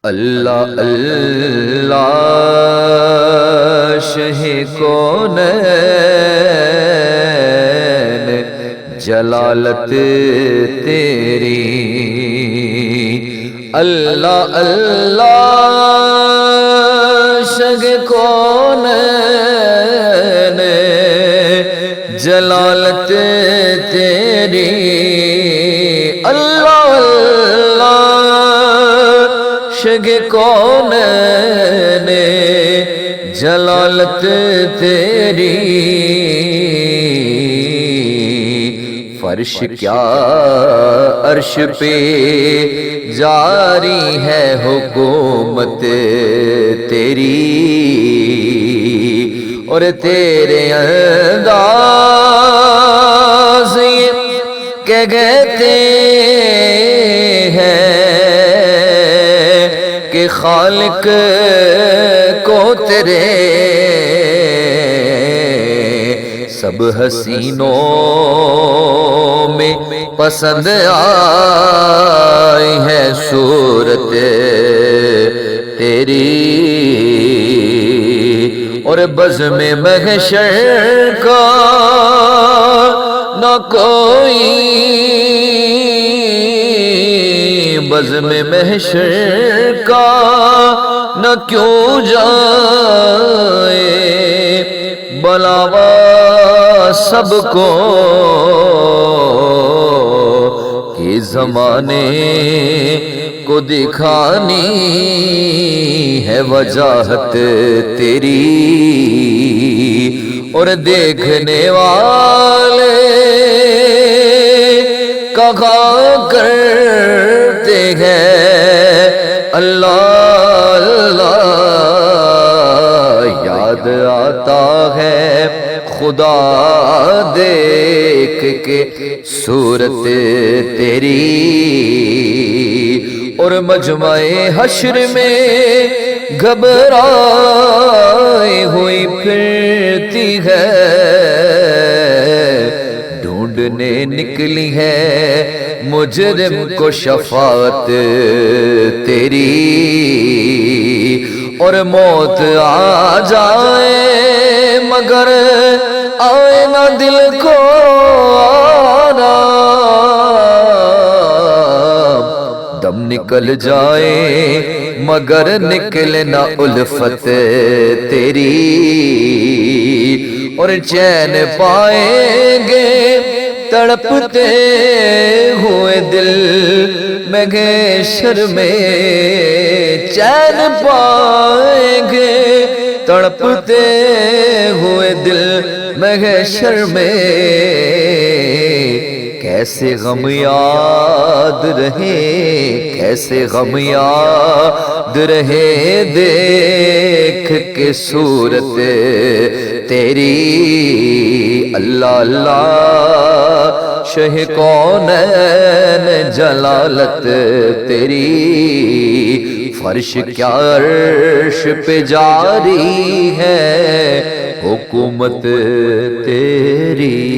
اللہ اللہ شہ کونین جلالت تیری، اللہ اللہ شہ کونین جلالت تیری، اللہ شگ کونین جلالت تیری، فرش کیا عرش پہ جاری ہے حکومت تیری، اور تیرے انداز یہ کہ کہتے ہیں کہ خالق کو تیرے سب حسینوں میں پسند آئی ہے صورت تیری، اور بزم محشر کا نہ کوئی، بزم محشر کا نہ کیوں جائے، بلاوا سب کو کہ زمانے کو دکھانی ہے وجاہت تیری، اور دیکھنے والے کہا کرتے ہیں اللہ اللہ، یاد آتا ہے خدا دیکھ کے صورت تیری، اور مجمع حشر میں گھبرائی ہوئی پھرتی ہے، ڈھونڈنے نکلی ہے مجرم کو شفاعت تیری، اور موت آ جائے مگر آئے نہ دل کو آرام، دم نکل جائے مگر نکلے نہ الفت تیری، اور چین پائیں گے تڑپتے ہوئے دل محشر میں، چین پائیں گے تڑپتے ہوئے دل محشر میں، کیسے غم یاد رہے، کیسے غم یاد رہے دیکھ کے صورت تیری، اللہ اللہ شہ کونین جلالت تیری، فرش کیا عرش پہ جاری ہے حکومت تیری۔